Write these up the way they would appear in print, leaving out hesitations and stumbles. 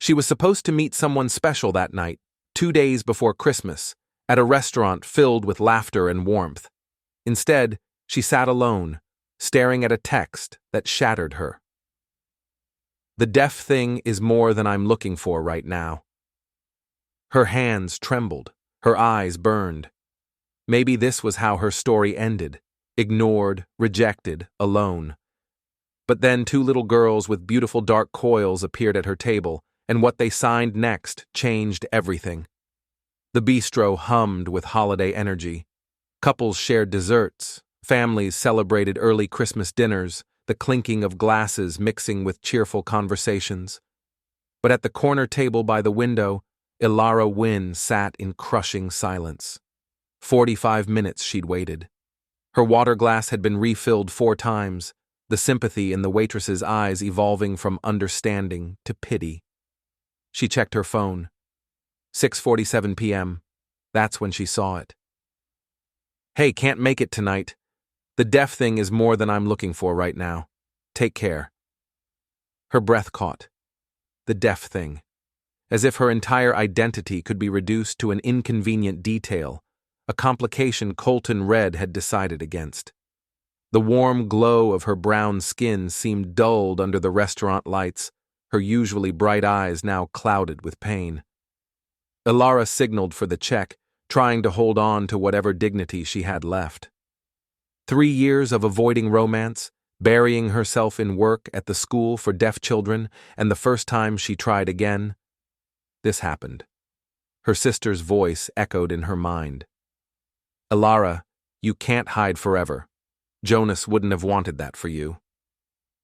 She was supposed to meet someone special that night, 2 days before Christmas, at a restaurant filled with laughter and warmth. Instead, she sat alone, staring at a text that shattered her. The deaf thing is more than I'm looking for right now. Her hands trembled, her eyes burned. Maybe this was how her story ended, ignored, rejected, alone. But then 2 little girls with beautiful dark coils appeared at her table, and what they signed next changed everything. The bistro hummed with holiday energy. Couples shared desserts, families celebrated early Christmas dinners, the clinking of glasses mixing with cheerful conversations. But at the corner table by the window, Elara Wynn sat in crushing silence. 45 minutes she'd waited. Her water glass had been refilled 4 times, the sympathy in the waitress's eyes evolving from understanding to pity. She checked her phone. 6:47 p.m. That's when she saw it. Hey, can't make it tonight. The deaf thing is more than I'm looking for right now. Take care. Her breath caught. The deaf thing. As if her entire identity could be reduced to an inconvenient detail, a complication Colton Red had decided against. The warm glow of her brown skin seemed dulled under the restaurant lights, her usually bright eyes now clouded with pain. Elara signaled for the check, trying to hold on to whatever dignity she had left. 3 years of avoiding romance, burying herself in work at the school for deaf children, and the first time she tried again, this happened. Her sister's voice echoed in her mind. Elara, you can't hide forever. Jonas wouldn't have wanted that for you.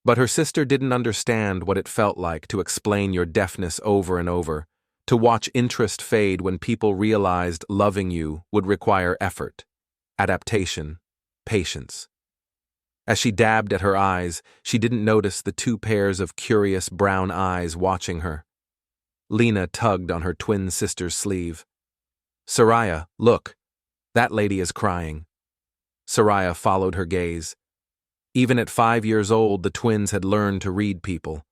But her sister didn't understand what it felt like to explain your deafness over and over, to watch interest fade when people realized loving you would require effort, adaptation, patience. As she dabbed at her eyes, she didn't notice the 2 pairs of curious brown eyes watching her. Lena tugged on her twin sister's sleeve. Soraya, look, that lady is crying. Soraya followed her gaze. Even at 5 years old, the twins had learned to read people.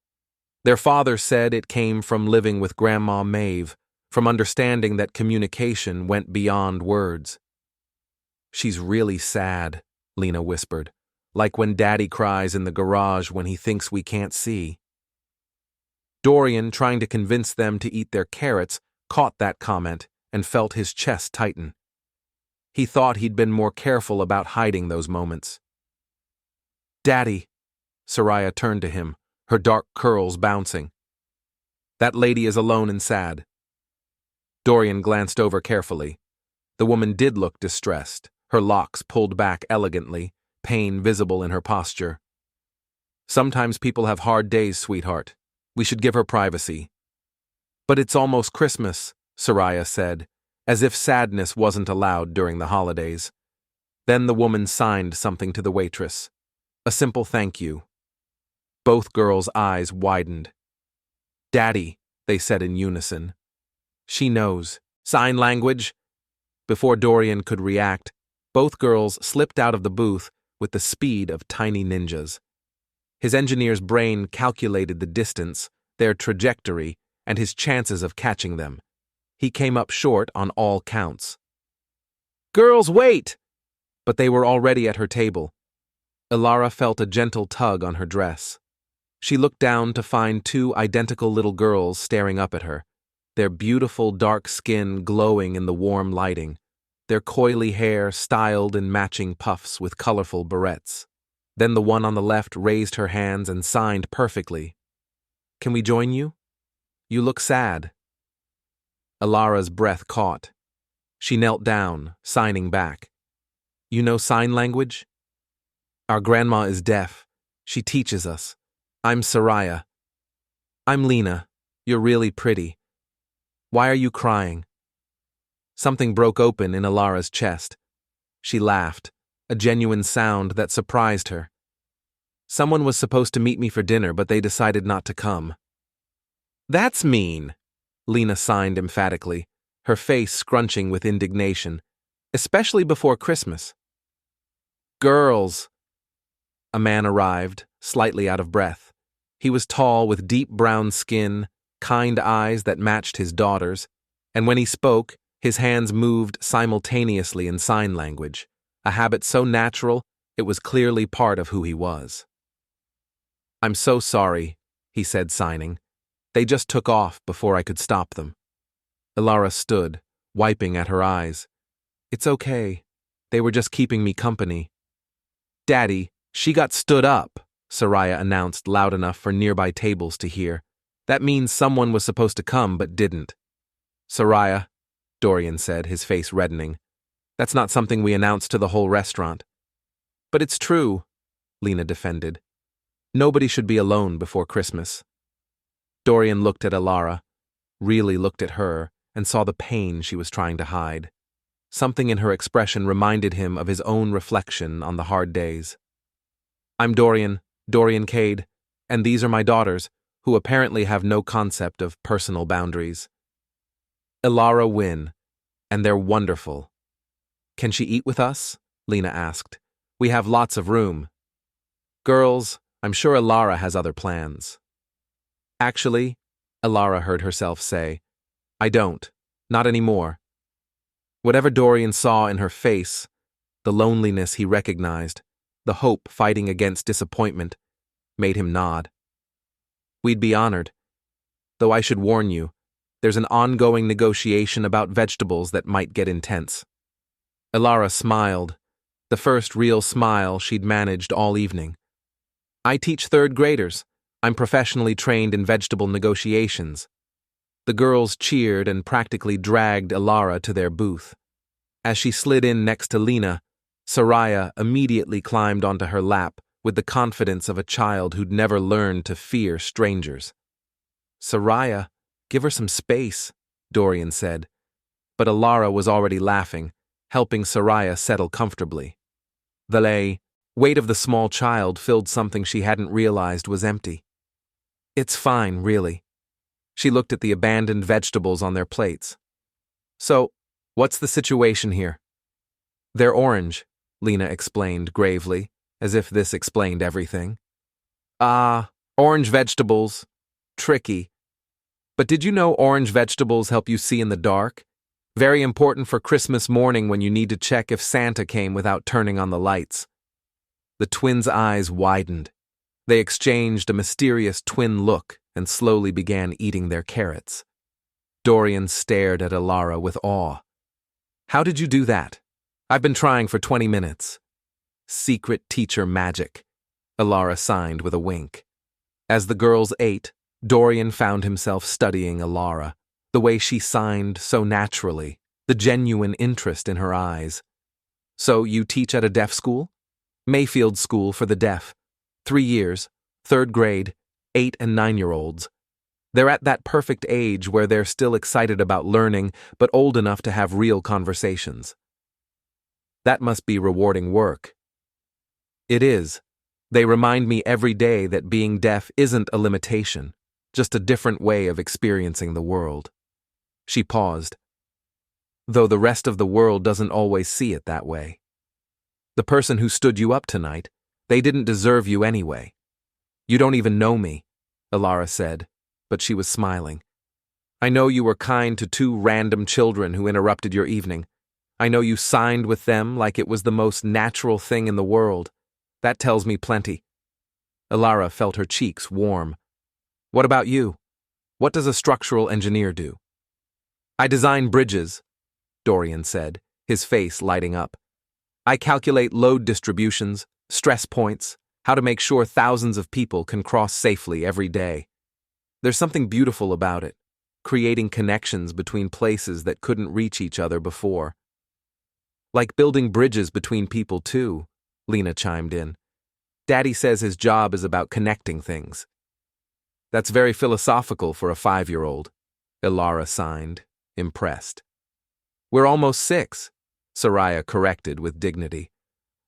Their father said it came from living with Grandma Maeve, from understanding that communication went beyond words. She's really sad, Lena whispered, like when Daddy cries in the garage when he thinks we can't see. Dorian, trying to convince them to eat their carrots, caught that comment and felt his chest tighten. He thought he'd been more careful about hiding those moments. Daddy, Soraya turned to him, her dark curls bouncing. That lady is alone and sad. Dorian glanced over carefully. The woman did look distressed, her locks pulled back elegantly, pain visible in her posture. Sometimes people have hard days, sweetheart. We should give her privacy. But it's almost Christmas, Soraya said, as if sadness wasn't allowed during the holidays. Then the woman signed something to the waitress. A simple thank you. Both girls' eyes widened. Daddy, they said in unison. She knows. Sign language? Before Dorian could react, both girls slipped out of the booth with the speed of tiny ninjas. His engineer's brain calculated the distance, their trajectory, and his chances of catching them. He came up short on all counts. Girls, wait! But they were already at her table. Elara felt a gentle tug on her dress. She looked down to find 2 identical little girls staring up at her, their beautiful dark skin glowing in the warm lighting, their coily hair styled in matching puffs with colorful barrettes. Then the one on the left raised her hands and signed perfectly. Can we join you? You look sad. Elara's breath caught. She knelt down, signing back. You know sign language? Our grandma is deaf. She teaches us. I'm Soraya. I'm Lena. You're really pretty. Why are you crying? Something broke open in Elara's chest. She laughed, a genuine sound that surprised her. Someone was supposed to meet me for dinner, but they decided not to come. That's mean, Lena signed emphatically, her face scrunching with indignation, especially before Christmas. Girls! A man arrived, slightly out of breath. He was tall with deep brown skin, kind eyes that matched his daughter's, and when he spoke, his hands moved simultaneously in sign language, a habit so natural it was clearly part of who he was. "I'm so sorry," he said, signing. "They just took off before I could stop them." Elara stood, wiping at her eyes. "It's okay. They were just keeping me company." "Daddy, she got stood up," Soraya announced loud enough for nearby tables to hear. "That means someone was supposed to come but didn't." "Soraya," Dorian said, his face reddening, "that's not something we announced to the whole restaurant." "But it's true," Lena defended. "Nobody should be alone before Christmas." Dorian looked at Elara, really looked at her, and saw the pain she was trying to hide. Something in her expression reminded him of his own reflection on the hard days. "I'm Dorian Kade, and these are my daughters, who apparently have no concept of personal boundaries." "Elara Wynn, and they're wonderful." "Can she eat with us?" Lena asked. "We have lots of room." "Girls, I'm sure Elara has other plans." "Actually," Elara heard herself say, "I don't. Not anymore." Whatever Dorian saw in her face, the loneliness he recognized, the hope fighting against disappointment, made him nod. "We'd be honored. Though I should warn you, there's an ongoing negotiation about vegetables that might get intense." Elara smiled, the first real smile she'd managed all evening. "I teach third graders. I'm professionally trained in vegetable negotiations." The girls cheered and practically dragged Elara to their booth. As she slid in next to Lena, Soraya immediately climbed onto her lap with the confidence of a child who'd never learned to fear strangers. "Soraya, give her some space," Dorian said, but Elara was already laughing, helping Soraya settle comfortably. The weight of the small child filled something she hadn't realized was empty. "It's fine, really." She looked at the abandoned vegetables on their plates. "So, what's the situation here?" "They're orange," Lena explained gravely, as if this explained everything. Orange vegetables. Tricky. But did you know orange vegetables help you see in the dark? Very important for Christmas morning when you need to check if Santa came without turning on the lights." The twins' eyes widened. They exchanged a mysterious twin look and slowly began eating their carrots. Dorian stared at Elara with awe. "How did you do that?" "I've been trying for 20 minutes. "Secret teacher magic," Elara signed with a wink. As the girls ate, Dorian found himself studying Elara, the way she signed so naturally, the genuine interest in her eyes. "So you teach at a deaf school?" "Mayfield School for the Deaf. 3 years, 3rd grade, 8 and 9-year-olds. They're at that perfect age where they're still excited about learning, but old enough to have real conversations." "That must be rewarding work." "It is. They remind me every day that being deaf isn't a limitation, just a different way of experiencing the world." She paused. "Though the rest of the world doesn't always see it that way. The person who stood you up tonight, they didn't deserve you anyway." "You don't even know me," Elara said, but she was smiling. "I know you were kind to 2 random children who interrupted your evening. I know you signed with them like it was the most natural thing in the world. That tells me plenty." Elara felt her cheeks warm. "What about you? What does a structural engineer do?" "I design bridges," Dorian said, his face lighting up. "I calculate load distributions, stress points, how to make sure thousands of people can cross safely every day. There's something beautiful about it, creating connections between places that couldn't reach each other before." "Like building bridges between people too," Lena chimed in. "Daddy says his job is about connecting things." "That's very philosophical for a 5-year-old, Elara signed, impressed. "We're almost 6, Soraya corrected with dignity.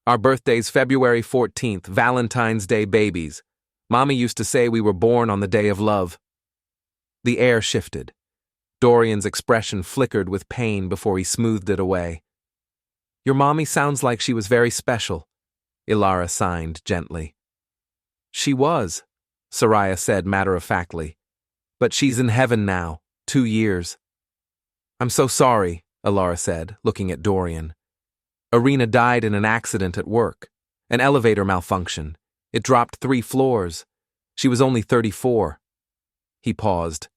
"Our birthday's February 14th, Valentine's Day babies. Mommy used to say we were born on the day of love." The air shifted. Dorian's expression flickered with pain before he smoothed it away. "Your mommy sounds like she was very special," Elara signed gently. "She was," Soraya said matter-of-factly. But she's in heaven now, 2 years. I'm so sorry, Elara said, looking at Dorian. Irina died in an accident at work. An elevator malfunctioned. It dropped 3 floors. She was only 34. He paused.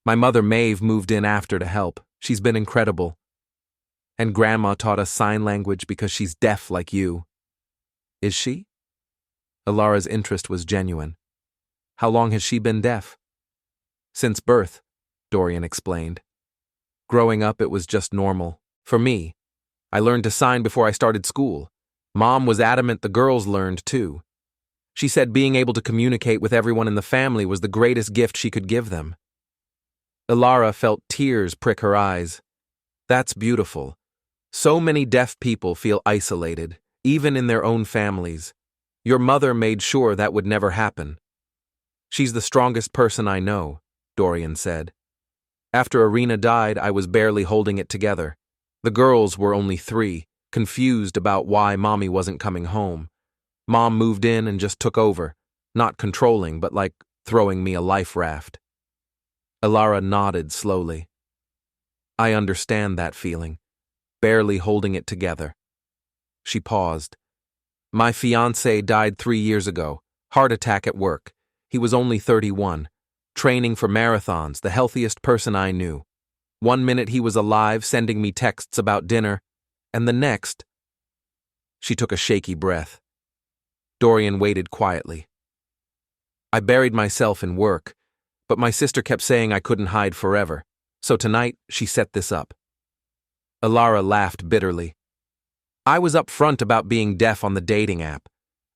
My mother Maeve moved in after to help. She's been incredible. And Grandma taught us sign language because she's deaf like you. Is she? Elara's interest was genuine. How long has she been deaf? Since birth, Dorian explained. Growing up, it was just normal. For me, I learned to sign before I started school. Mom was adamant the girls learned too. She said being able to communicate with everyone in the family was the greatest gift she could give them. Elara felt tears prick her eyes. That's beautiful. So many deaf people feel isolated, even in their own families. Your mother made sure that would never happen. She's the strongest person I know, Dorian said. After Irina died, I was barely holding it together. The girls were only 3, confused about why Mommy wasn't coming home. Mom moved in and just took over, not controlling, but like throwing me a life raft. Elara nodded slowly. I understand that feeling, barely holding it together. She paused. My fiancé died 3 years ago, heart attack at work. He was only 31, training for marathons, the healthiest person I knew. 1 minute he was alive, sending me texts about dinner, and the next... She took a shaky breath. Dorian waited quietly. I buried myself in work, but my sister kept saying I couldn't hide forever, so tonight she set this up. Elara laughed bitterly. I was upfront about being deaf on the dating app.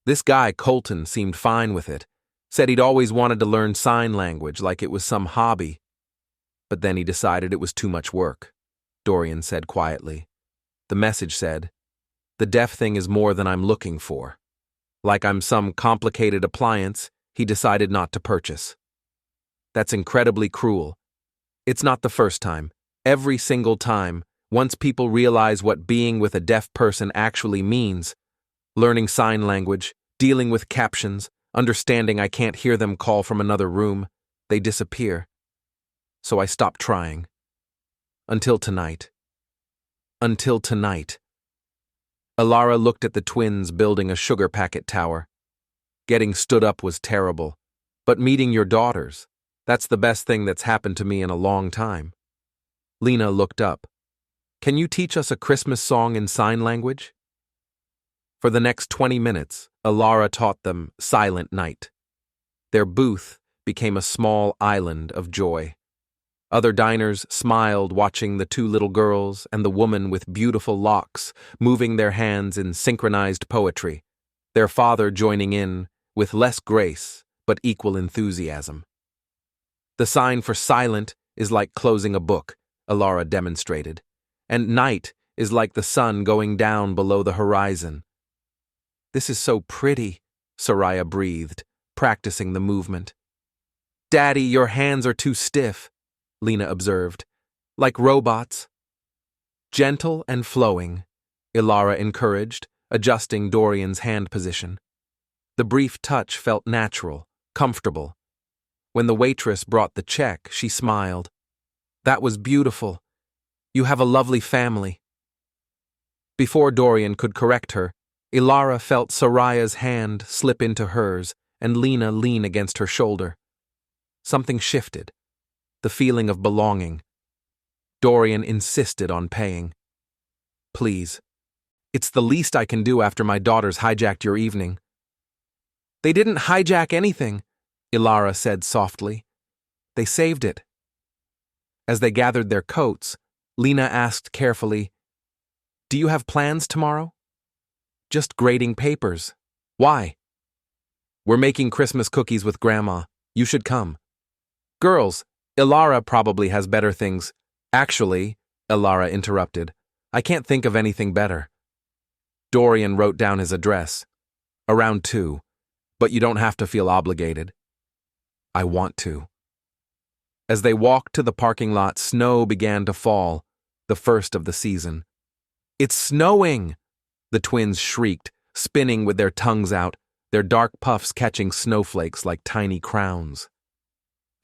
This guy, Colton, seemed fine with it. Said he'd always wanted to learn sign language like it was some hobby. But then he decided it was too much work, Dorian said quietly. The message said, the deaf thing is more than I'm looking for. Like I'm some complicated appliance he decided not to purchase. That's incredibly cruel. It's not the first time. Every single time, once people realize what being with a deaf person actually means, learning sign language, dealing with captions, understanding I can't hear them call from another room, they disappear. So I stopped trying. Until tonight. Until tonight. Elara looked at the twins building a sugar packet tower. Getting stood up was terrible. But meeting your daughters, that's the best thing that's happened to me in a long time. Lena looked up. Can you teach us a Christmas song in sign language? For the next 20 minutes, Elara taught them Silent Night. Their booth became a small island of joy. Other diners smiled watching the 2 little girls and the woman with beautiful locks moving their hands in synchronized poetry, their father joining in with less grace but equal enthusiasm. The sign for silent is like closing a book, Elara demonstrated, and night is like the sun going down below the horizon. This is so pretty, Soraya breathed, practicing the movement. Daddy, your hands are too stiff, Lena observed. Like robots. Gentle and flowing, Elara encouraged, adjusting Dorian's hand position. The brief touch felt natural, comfortable. When the waitress brought the check, she smiled. That was beautiful. You have a lovely family. Before Dorian could correct her, Elara felt Soraya's hand slip into hers and Lena lean against her shoulder. Something shifted. The feeling of belonging. Dorian insisted on paying. Please. It's the least I can do after my daughters hijacked your evening. They didn't hijack anything, Elara said softly. They saved it. As they gathered their coats, Lena asked carefully, Do you have plans tomorrow? Just grading papers. Why? We're making Christmas cookies with Grandma. You should come. Girls, Elara probably has better things. Actually, Elara interrupted, I can't think of anything better. Dorian wrote down his address. Around 2, but you don't have to feel obligated. I want to. As they walked to the parking lot, snow began to fall, the first of the season. It's snowing! The twins shrieked, spinning with their tongues out, their dark puffs catching snowflakes like tiny crowns.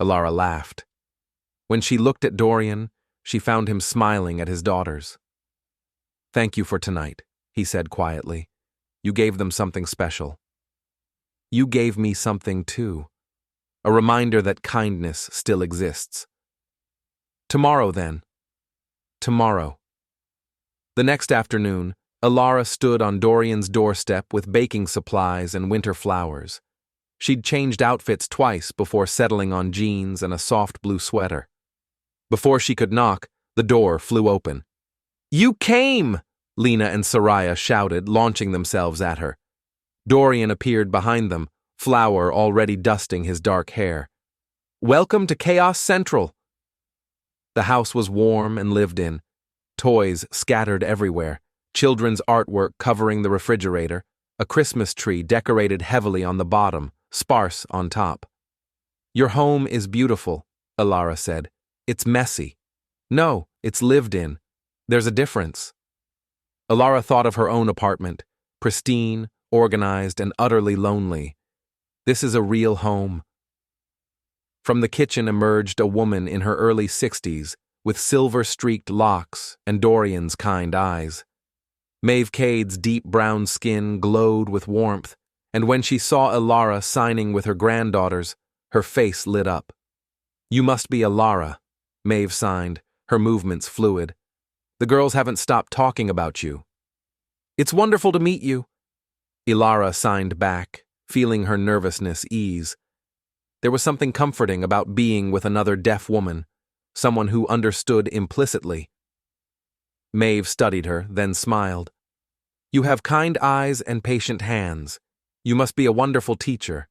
Elara laughed. When she looked at Dorian, she found him smiling at his daughters. "Thank you for tonight," he said quietly. "You gave them something special. You gave me something too, a reminder that kindness still exists. Tomorrow then. Tomorrow." The next afternoon, Elara stood on Dorian's doorstep with baking supplies and winter flowers. She'd changed outfits twice before settling on jeans and a soft blue sweater. Before she could knock, the door flew open. "You came!" Lena and Soraya shouted, launching themselves at her. Dorian appeared behind them, flour already dusting his dark hair. "Welcome to Chaos Central." The house was warm and lived in. Toys scattered everywhere, children's artwork covering the refrigerator, a Christmas tree decorated heavily on the bottom, sparse on top. "Your home is beautiful," Elara said. "It's messy." "No, it's lived in. There's a difference." Elara thought of her own apartment, pristine, organized, and utterly lonely. This is a real home. From the kitchen emerged a woman in her early 60s, with silver-streaked locks and Dorian's kind eyes. Maeve Cade's deep brown skin glowed with warmth, and when she saw Elara signing with her granddaughters, her face lit up. "You must be Elara," Maeve signed, her movements fluid. "The girls haven't stopped talking about you." "It's wonderful to meet you," Elara signed back, feeling her nervousness ease. There was something comforting about being with another deaf woman, someone who understood implicitly. Maeve studied her, then smiled. "You have kind eyes and patient hands. You must be a wonderful teacher."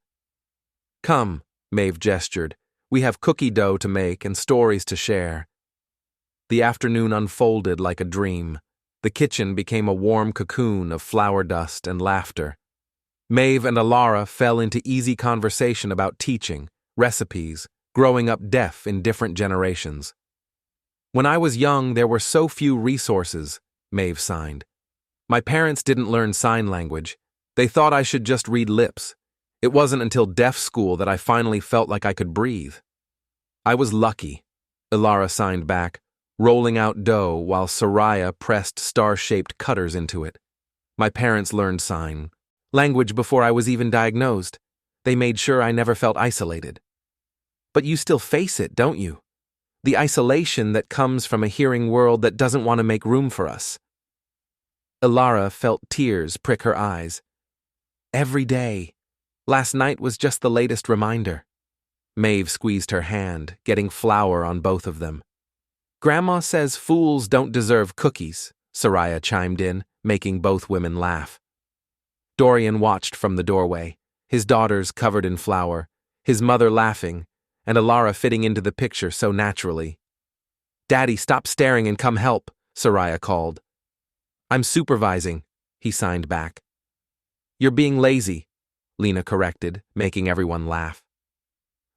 "Come," Maeve gestured. "We have cookie dough to make and stories to share." The afternoon unfolded like a dream. The kitchen became a warm cocoon of flour dust and laughter. Maeve and Elara fell into easy conversation about teaching, recipes, growing up deaf in different generations. "When I was young, there were so few resources," Maeve signed. "My parents didn't learn sign language. They thought I should just read lips. It wasn't until deaf school that I finally felt like I could breathe." "I was lucky," Elara signed back, rolling out dough while Soraya pressed star-shaped cutters into it. "My parents learned sign language before I was even diagnosed. They made sure I never felt isolated." "But you still face it, don't you? The isolation that comes from a hearing world that doesn't want to make room for us." Elara felt tears prick her eyes. "Every day. Last night was just the latest reminder." Maeve squeezed her hand, getting flour on both of them. "Grandma says fools don't deserve cookies," Soraya chimed in, making both women laugh. Dorian watched from the doorway, his daughters covered in flour, his mother laughing, and Elara fitting into the picture so naturally. "Daddy, stop staring and come help," Soraya called. "I'm supervising," he signed back. "You're being lazy," Lena corrected, making everyone laugh.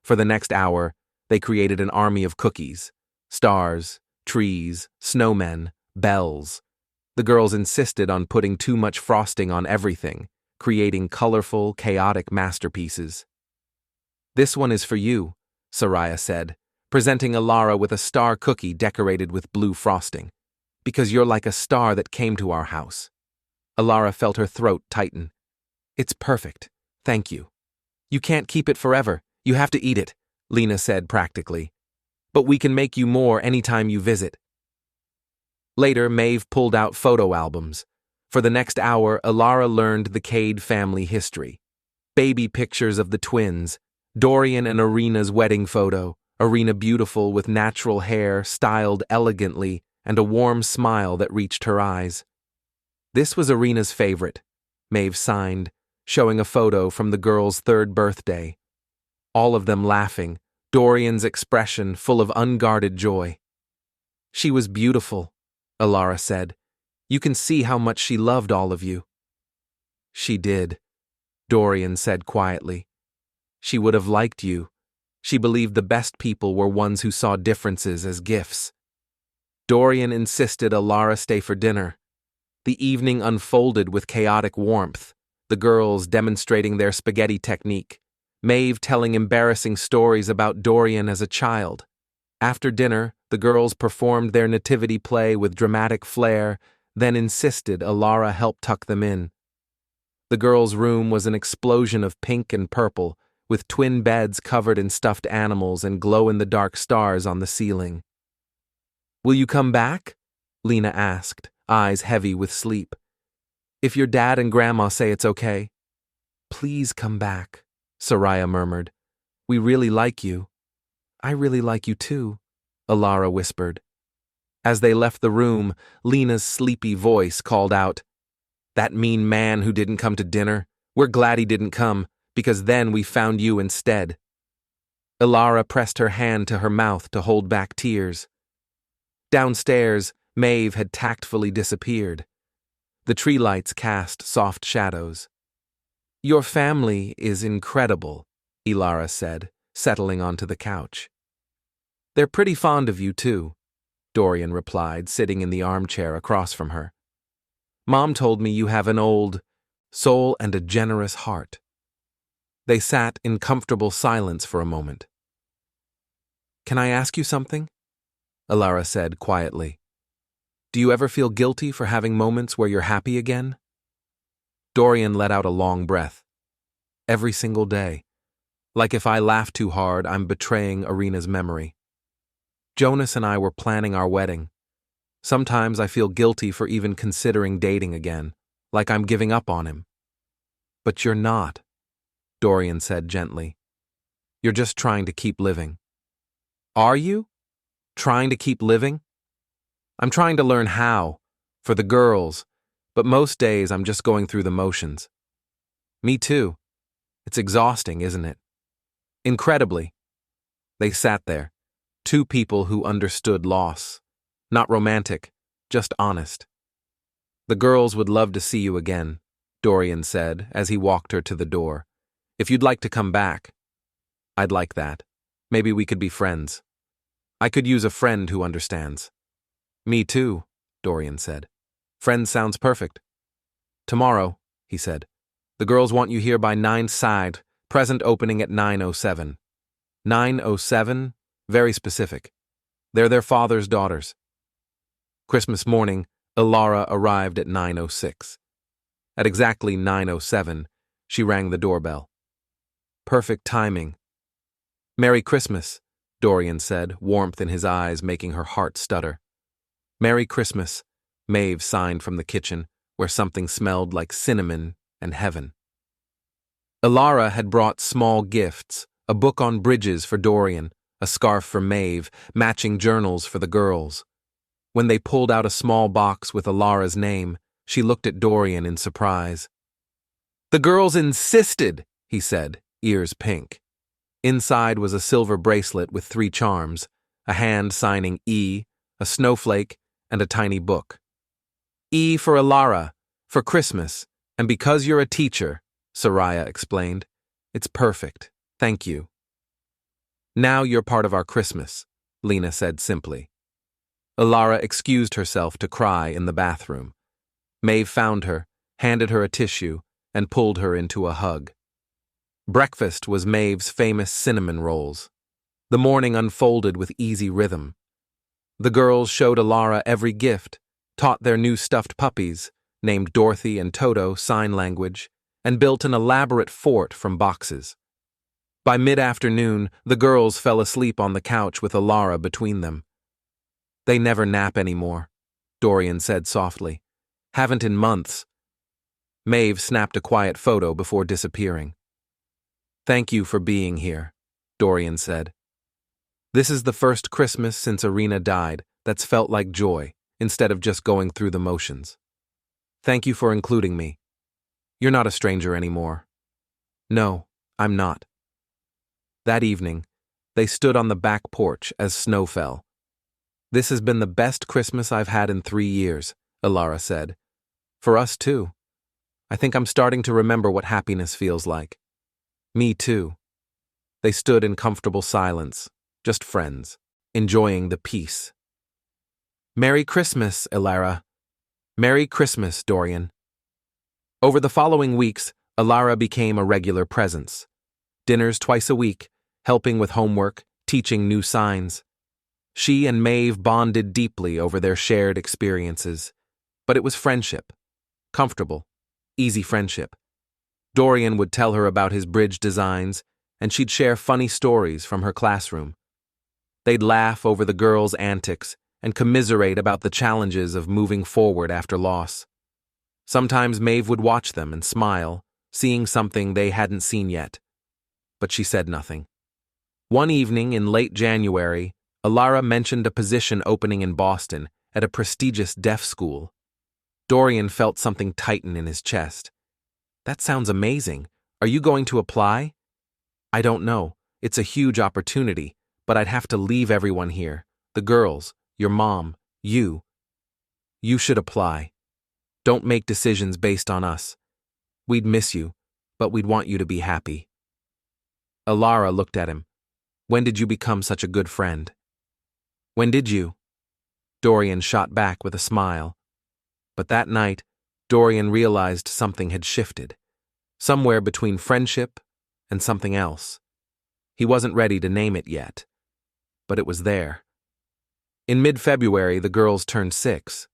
For the next hour, they created an army of cookies. Stars, trees, snowmen, bells. The girls insisted on putting too much frosting on everything, creating colorful, chaotic masterpieces. "This one is for you," Soraya said, presenting Elara with a star cookie decorated with blue frosting. "Because you're like a star that came to our house." Elara felt her throat tighten. "It's perfect. Thank you." "You can't keep it forever. You have to eat it," Lena said practically. "But we can make you more anytime you visit." Later, Maeve pulled out photo albums. For the next hour, Elara learned the Kade family history. Baby pictures of the twins, Dorian and Irina's wedding photo, Irina beautiful with natural hair styled elegantly and a warm smile that reached her eyes. This was Irina's favorite, Maeve signed, showing a photo from the girl's 3rd birthday. All of them laughing, Dorian's expression full of unguarded joy. "She was beautiful," Elara said. "You can see how much she loved all of you." "She did," Dorian said quietly. "She would have liked you. She believed the best people were ones who saw differences as gifts." Dorian insisted Elara stay for dinner. The evening unfolded with chaotic warmth, the girls demonstrating their spaghetti technique, Maeve telling embarrassing stories about Dorian as a child. After dinner, the girls performed their nativity play with dramatic flair, then insisted Elara help tuck them in. The girls' room was an explosion of pink and purple, with twin beds covered in stuffed animals and glow-in-the-dark stars on the ceiling. "Will you come back?" Lena asked, eyes heavy with sleep. "If your dad and grandma say it's okay." "Please come back," Soraya murmured. "We really like you." "I really like you too," Elara whispered. As they left the room, Lena's sleepy voice called out, "That mean man who didn't come to dinner, we're glad he didn't come, because then we found you instead." Elara pressed her hand to her mouth to hold back tears. Downstairs, Maeve had tactfully disappeared. The tree lights cast soft shadows. "Your family is incredible," Elara said, settling onto the couch. "They're pretty fond of you, too," Dorian replied, sitting in the armchair across from her. "Mom told me you have an old soul and a generous heart." They sat in comfortable silence for a moment. "Can I ask you something?" Elara said quietly. "Do you ever feel guilty for having moments where you're happy again?" Dorian let out a long breath. "Every single day. Like if I laugh too hard, I'm betraying Arena's memory. Jonas and I were planning our wedding. Sometimes I feel guilty for even considering dating again, like I'm giving up on him." "But you're not," Dorian said gently. "You're just trying to keep living." "Are you? Trying to keep living?" "I'm trying to learn how, for the girls, but most days I'm just going through the motions." "Me too. It's exhausting, isn't it?" "Incredibly." They sat there, two people who understood loss. Not romantic, just honest. "The girls would love to see you again," Dorian said as he walked her to the door. "If you'd like to come back." "I'd like that. Maybe we could be friends. I could use a friend who understands." "Me too," Dorian said. "Friend sounds perfect." "Tomorrow," he said. "The girls want you here by 9 side, present opening at 9:07. 9:07? Very specific. They're their father's daughters." Christmas morning, Elara arrived at 9:06. At exactly 9:07, she rang the doorbell. Perfect timing. "Merry Christmas," Dorian said, warmth in his eyes making her heart stutter. "Merry Christmas," Maeve signed from the kitchen, where something smelled like cinnamon and heaven. Elara had brought small gifts, a book on bridges for Dorian, a scarf for Maeve, matching journals for the girls. When they pulled out a small box with Elara's name, she looked at Dorian in surprise. "The girls insisted," he said, ears pink. Inside was a silver bracelet with 3 charms, a hand signing E, a snowflake, and a tiny book. "E for Elara, for Christmas, and because you're a teacher," Soraya explained. "It's perfect. Thank you." "Now you're part of our Christmas," Lena said simply. Elara excused herself to cry in the bathroom. Maeve found her, handed her a tissue, and pulled her into a hug. Breakfast was Maeve's famous cinnamon rolls. The morning unfolded with easy rhythm. The girls showed Elara every gift, taught their new stuffed puppies, named Dorothy and Toto, sign language, and built an elaborate fort from boxes. By mid-afternoon, the girls fell asleep on the couch with Elara between them. "They never nap anymore," Dorian said softly. "Haven't in months." Maeve snapped a quiet photo before disappearing. "Thank you for being here," Dorian said. "This is the first Christmas since Arena died that's felt like joy, instead of just going through the motions. Thank you for including me. You're not a stranger anymore." "No, I'm not." That evening, they stood on the back porch as snow fell. "This has been the best Christmas I've had in 3 years," Elara said. "For us, too. I think I'm starting to remember what happiness feels like." "Me, too." They stood in comfortable silence, just friends, enjoying the peace. "Merry Christmas, Elara." "Merry Christmas, Dorian." Over the following weeks, Elara became a regular presence. dinners twice a week, helping with homework, teaching new signs. She and Maeve bonded deeply over their shared experiences. But it was friendship. Comfortable, easy friendship. Dorian would tell her about his bridge designs, and she'd share funny stories from her classroom. They'd laugh over the girls' antics and commiserate about the challenges of moving forward after loss. Sometimes Maeve would watch them and smile, seeing something they hadn't seen yet. But she said nothing. One evening in late January, Elara mentioned a position opening in Boston at a prestigious deaf school. Dorian felt something tighten in his chest. "That sounds amazing. Are you going to apply?" "I don't know. It's a huge opportunity, but I'd have to leave everyone here. The girls, your mom, you. You should apply. Don't make decisions based on us. We'd miss you, but we'd want you to be happy." Elara looked at him. "When did you become such a good friend?" "When did you?" Dorian shot back with a smile. But that night, Dorian realized something had shifted, somewhere between friendship and something else. He wasn't ready to name it yet, but it was there. In mid-February, the girls turned 6.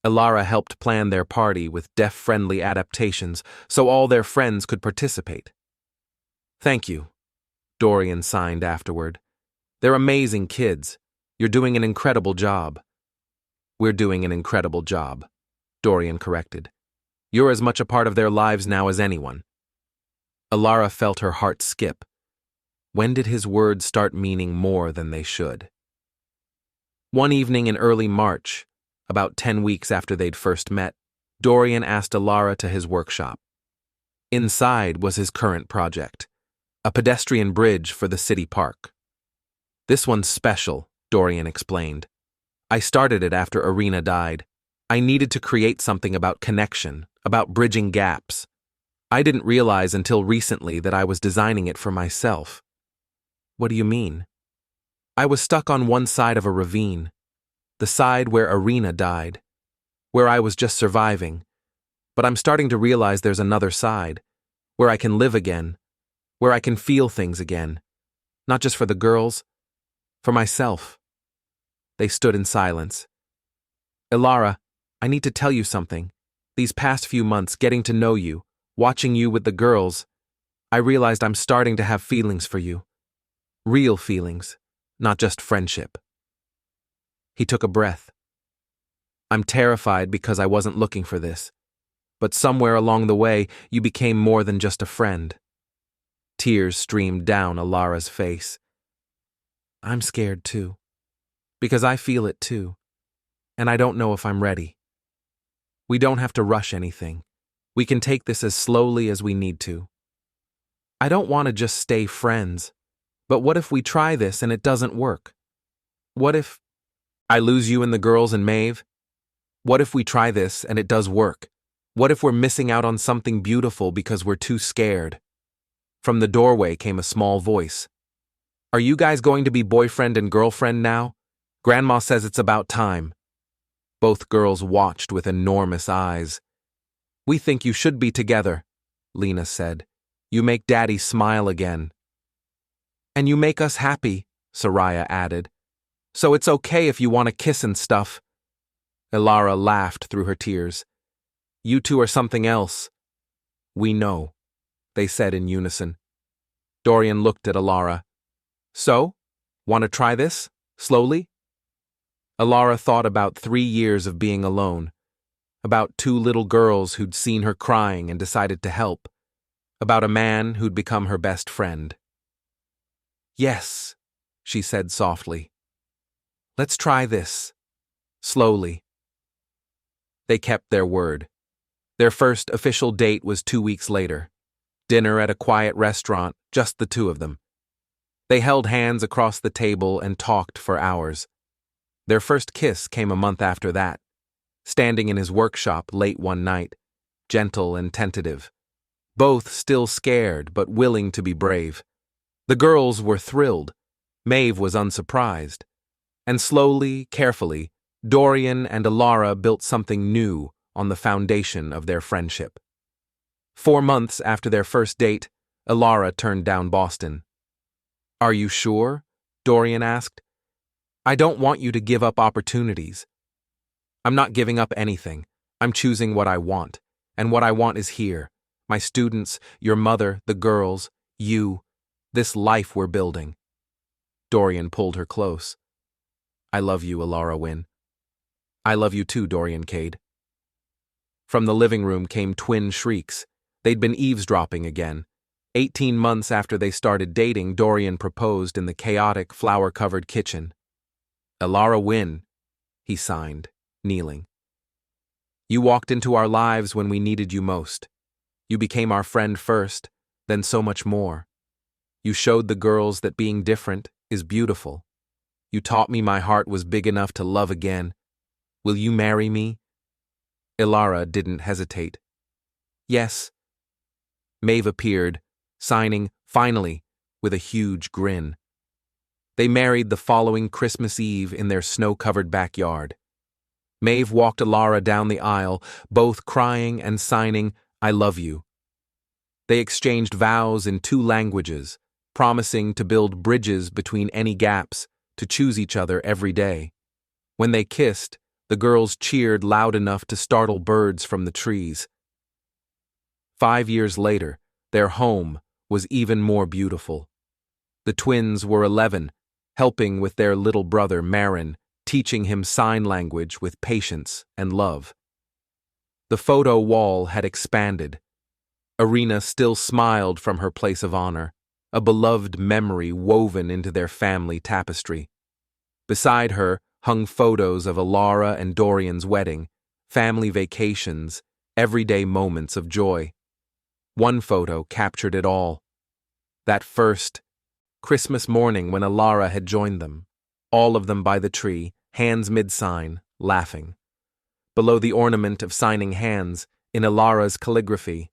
Elara helped plan their party with deaf-friendly adaptations so all their friends could participate. "Thank you," Dorian signed afterward. "They're amazing kids. You're doing an incredible job." "We're doing an incredible job," Dorian corrected. "You're as much a part of their lives now as anyone." Elara felt her heart skip. When did his words start meaning more than they should? One evening in early March, about 10 weeks after they'd first met, Dorian asked Elara to his workshop. Inside was his current project, a pedestrian bridge for the city park. "This one's special," Dorian explained. "I started it after Irina died. I needed to create something about connection, about bridging gaps. I didn't realize until recently that I was designing it for myself." "What do you mean?" "I was stuck on one side of a ravine, the side where Irina died, where I was just surviving. But I'm starting to realize there's another side, where I can live again, where I can feel things again, not just for the girls, for myself." They stood in silence. "Elara, I need to tell you something. These past few months, getting to know you, watching you with the girls, I realized I'm starting to have feelings for you. Real feelings, not just friendship." He took a breath. "I'm terrified because I wasn't looking for this, but somewhere along the way, you became more than just a friend." Tears streamed down Elara's face. "I'm scared too, because I feel it too, and I don't know if I'm ready. We don't have to rush anything. We can take this as slowly as we need to. I don't want to just stay friends, but what if we try this and it doesn't work? What if I lose you and the girls and Maeve? What if we try this and it does work? What if we're missing out on something beautiful because we're too scared?" From the doorway came a small voice. "Are you guys going to be boyfriend and girlfriend now? Grandma says it's about time." Both girls watched with enormous eyes. "We think you should be together," Lena said. "You make Daddy smile again." "And you make us happy," Soraya added. "So it's okay if you want to kiss and stuff." Elara laughed through her tears. "You two are something else." "We know," they said in unison. Dorian looked at Elara. "So, want to try this? Slowly?" Elara thought about 3 years of being alone, about 2 little girls who'd seen her crying and decided to help, about a man who'd become her best friend. "Yes," she said softly. "Let's try this. Slowly." They kept their word. Their first official date was 2 weeks later. Dinner at a quiet restaurant, just the two of them. They held hands across the table and talked for hours. Their first kiss came a month after that, standing in his workshop late one night, gentle and tentative. Both still scared, but willing to be brave. The girls were thrilled. Maeve was unsurprised. And slowly, carefully, Dorian and Elara built something new on the foundation of their friendship. 4 months after their first date, Elara turned down Boston. Are you sure? Dorian asked. I don't want you to give up opportunities. I'm not giving up anything. I'm choosing what I want. And what I want is here. My students, your mother, the girls, you, this life we're building. Dorian pulled her close. I love you, Elara Wynn. I love you too, Dorian Kade. From the living room came twin shrieks. They'd been eavesdropping again. 18 months after they started dating, Dorian proposed in the chaotic, flower-covered kitchen. Elara Wynn, he signed, kneeling. You walked into our lives when we needed you most. You became our friend first, then so much more. You showed the girls that being different is beautiful. You taught me my heart was big enough to love again. Will you marry me? Elara didn't hesitate. Yes. Maeve appeared, signing, finally, with a huge grin. They married the following Christmas Eve in their snow-covered backyard. Maeve walked Elara down the aisle, both crying and signing, I love you. They exchanged vows in 2 languages, promising to build bridges between any gaps, to choose each other every day. When they kissed, the girls cheered loud enough to startle birds from the trees. 5 years later, their home was even more beautiful. The twins were 11, helping with their little brother Marin, teaching him sign language with patience and love. The photo wall had expanded. Irina still smiled from her place of honor, a beloved memory woven into their family tapestry. Beside her hung photos of Elara and Dorian's wedding, family vacations, everyday moments of joy. One photo captured it all. That first Christmas morning when Elara had joined them, all of them by the tree, hands mid-sign, laughing. Below the ornament of signing hands, in Elara's calligraphy,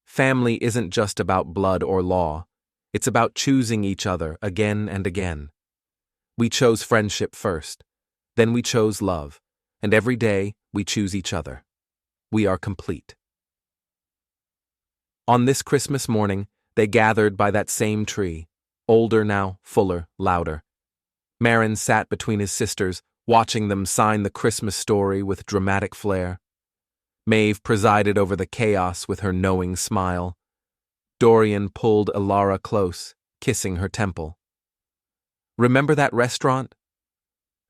family isn't just about blood or law. It's about choosing each other again and again. We chose friendship first, then we chose love, and every day we choose each other. We are complete. On this Christmas morning, they gathered by that same tree, older now, fuller, louder. Marin sat between his sisters, watching them sign the Christmas story with dramatic flair. Maeve presided over the chaos with her knowing smile. Dorian pulled Elara close, kissing her temple. Remember that restaurant?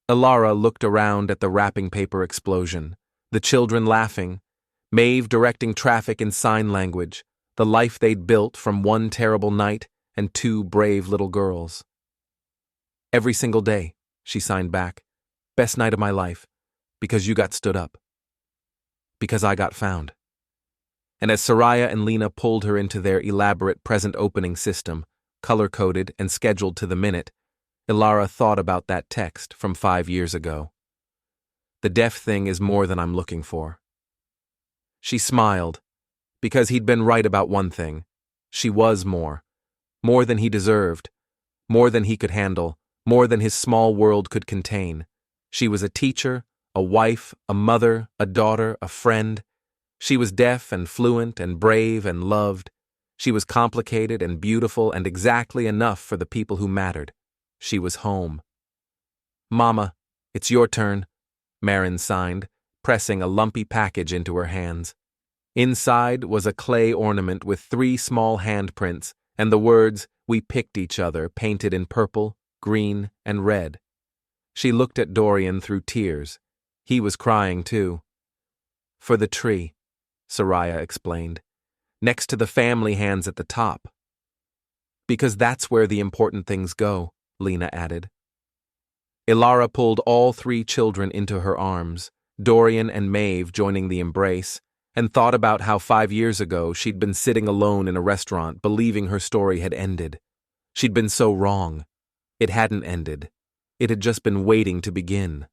Elara looked around at the wrapping paper explosion, the children laughing, Maeve directing traffic in sign language, the life they'd built from one terrible night and 2 brave little girls. Every single day, she signed back. Best night of my life, because you got stood up. Because I got found. And as Soraya and Lena pulled her into their elaborate present opening system, color-coded and scheduled to the minute, Elara thought about that text from 5 years ago. The deaf thing is more than I'm looking for. She smiled, because he'd been right about one thing. She was more than he deserved, more than he could handle, more than his small world could contain. She was a teacher, a wife, a mother, a daughter, a friend. She was deaf and fluent and brave and loved. She was complicated and beautiful and exactly enough for the people who mattered. She was home. Mama, it's your turn, Marin signed, pressing a lumpy package into her hands. Inside was a clay ornament with 3 small handprints and the words, "We picked each other," painted in purple, green, and red. She looked at Dorian through tears. He was crying too. For the tree, Soraya explained, next to the family hands at the top. Because that's where the important things go, Lena added. Elara pulled all 3 children into her arms, Dorian and Maeve joining the embrace, and thought about how 5 years ago she'd been sitting alone in a restaurant believing her story had ended. She'd been so wrong. It hadn't ended. It had just been waiting to begin.